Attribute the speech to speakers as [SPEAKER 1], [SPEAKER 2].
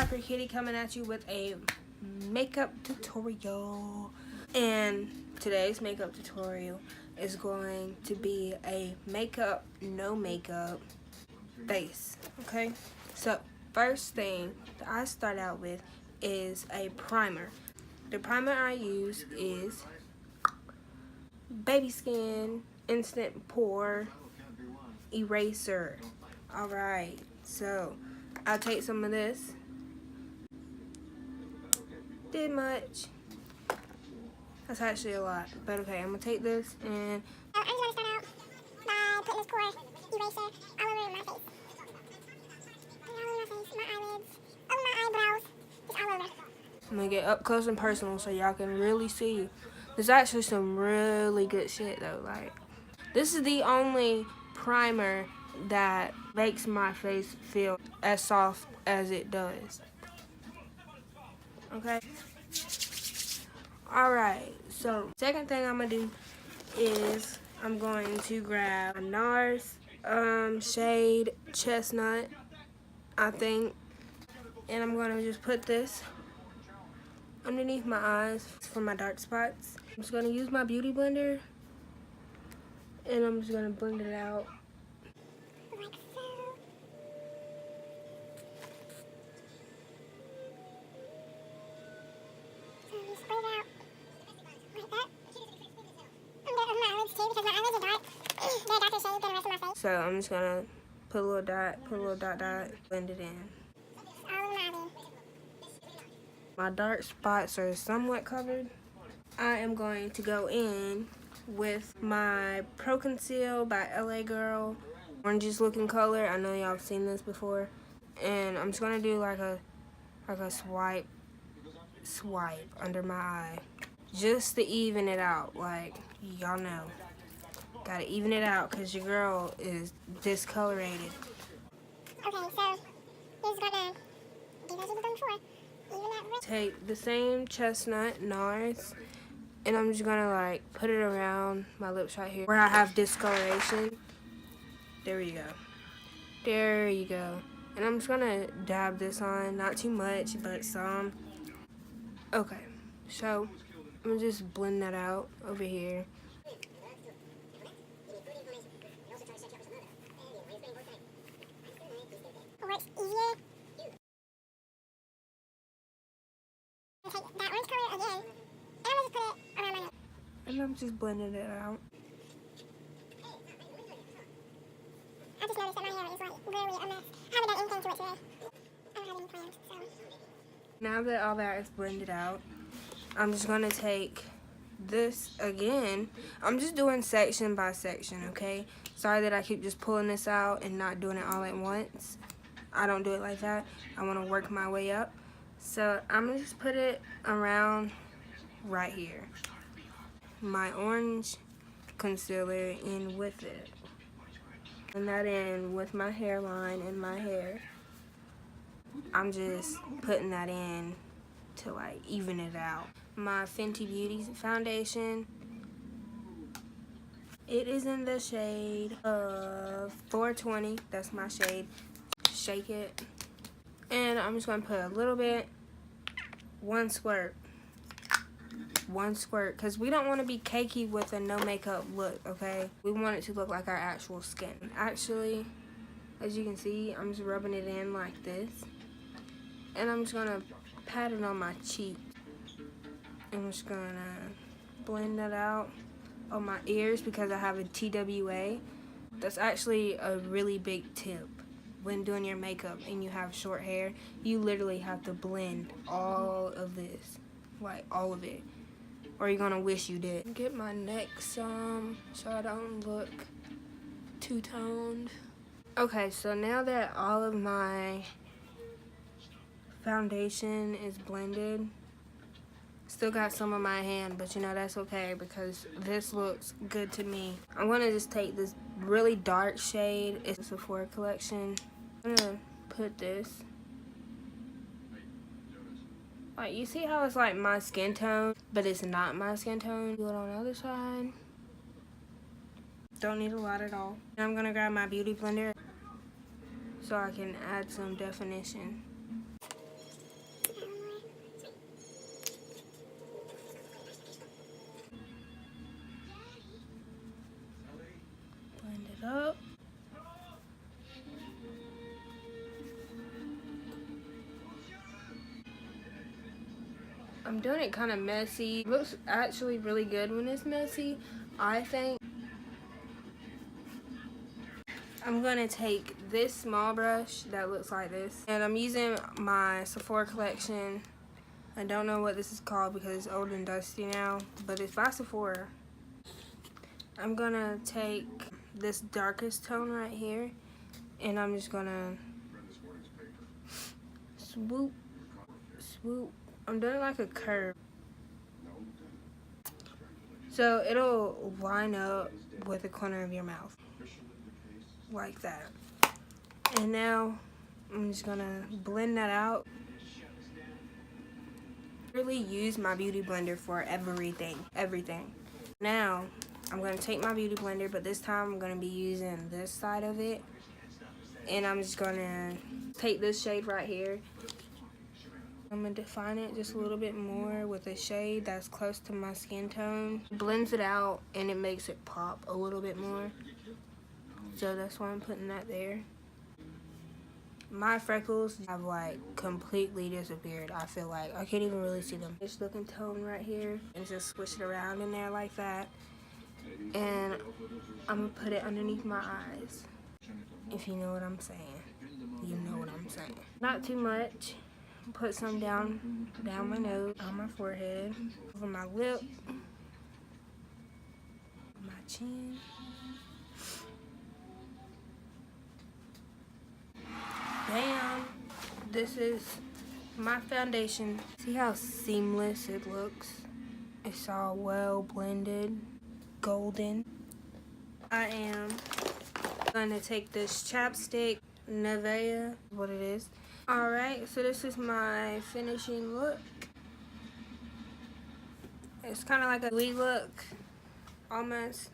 [SPEAKER 1] Rapper Kitty coming at you with a makeup tutorial. And today's makeup tutorial is going to be a makeup, no makeup face. Okay? So, first thing that I start out with is a primer. The primer I use is Baby Skin Instant Pore Eraser. Alright, so I'll take some of this. Did much. That's actually a lot, but okay, I'm gonna take this and
[SPEAKER 2] I'm just gonna start out by putting this pore eraser all over my face. All over my face, my eyelids, over my eyebrows, just all over.
[SPEAKER 1] I'm gonna get up close and personal so y'all can really see. There's actually some really good shit though. Like, this is the only primer that makes my face feel as soft as it does. Okay? Alright, so second thing I'm gonna do is I'm going to grab a NARS shade Chestnut, I think, and I'm gonna just put this underneath my eyes for my dark spots. I'm just gonna use my beauty blender and I'm just gonna blend it out.
[SPEAKER 2] Like so. So you spread it out like that. I'm gonna open my eyelids too because my eyelids are dark. They're a darker shade than the rest of my face.
[SPEAKER 1] So I'm just gonna put a little dot, blend it in.
[SPEAKER 2] All over my eyelid.
[SPEAKER 1] My dark spots are somewhat covered. I am going to go in with my Pro Conceal by LA Girl. Oranges looking color. I know y'all have seen this before. And I'm just gonna do like a swipe under my eye. Just to even it out, like y'all know. Gotta even it out because your girl is discolorated.
[SPEAKER 2] Okay, so you're just gonna do as you've done before. Even that red.
[SPEAKER 1] Take the same Chestnut NARS and I'm just gonna like put it around my lips right here where I have discoloration. There you go. There you go. And I'm just gonna dab this on, not too much, but some. Okay, so I'm gonna just blend that out over here.
[SPEAKER 2] What's easier? Take that orange color again, and I'm gonna just put it around my nose.
[SPEAKER 1] And I'm just blending it out.
[SPEAKER 2] I just noticed that my hair is like literally a mess. I haven't done anything to it today. I don't have any plans, so.
[SPEAKER 1] Now that all that is blended out, I'm just gonna take this again. I'm just doing section by section, okay? Sorry that I keep just pulling this out and not doing it all at once. I don't do it like that. I want to work my way up. So I'm gonna just put it around right here. My orange concealer in with it. And that in with my hairline and my hair. I'm just putting that in to like even it out. My Fenty Beauty foundation. It is in the shade of 420. That's my shade. Shake it. And I'm just gonna put a little bit, one squirt, because we don't want to be cakey with a no makeup look, okay? We want it to look like our actual skin. Actually, as you can see, I'm just rubbing it in like this. And I'm just gonna pat it on my cheek. I'm just gonna blend that out on my ears because I have a TWA. That's actually a really big tip. When doing your makeup and you have short hair, you literally have to blend all of this, like all of it, or you're gonna wish you did. Get my neck some so I don't look two-toned. Okay, so now that all of my foundation is blended, still got some on my hand, but you know that's okay because this looks good to me. I'm gonna just take this really dark shade. It's a Sephora collection. I'm gonna put this. Like, you see how it's like my skin tone, but it's not my skin tone? Do it on the other side. Don't need a lot at all. And I'm gonna grab my beauty blender so I can add some definition. I'm doing it kind of messy. It looks actually really good when it's messy, I think. I'm gonna take this small brush that looks like this, and I'm using my Sephora collection. I don't know what this is called because it's old and dusty now, but it's by Sephora. I'm gonna take this darkest tone right here, and I'm just gonna swoop, swoop. I'm doing like a curve, so it'll line up with the corner of your mouth, like that. And now I'm just gonna blend that out. I really use my beauty blender for everything. Now I'm gonna take my beauty blender, but this time I'm gonna be using this side of it, and I'm just gonna take this shade right here. I'm gonna define it just a little bit more with a shade that's close to my skin tone. Blends it out and it makes it pop a little bit more. So that's why I'm putting that there. My freckles have like completely disappeared. I feel like I can't even really see them. This looking tone right here, and just squish it around in there like that. And I'm gonna put it underneath my eyes. If you know what I'm saying, you know what I'm saying. Not too much. Put some down my nose, on my forehead, over my lip, my chin. Bam! This is my foundation. See how seamless it looks? It's all well blended, golden. I am gonna take this chapstick, Nivea, what it is. Alright, so this is my finishing look. It's kind of like a wee look, almost.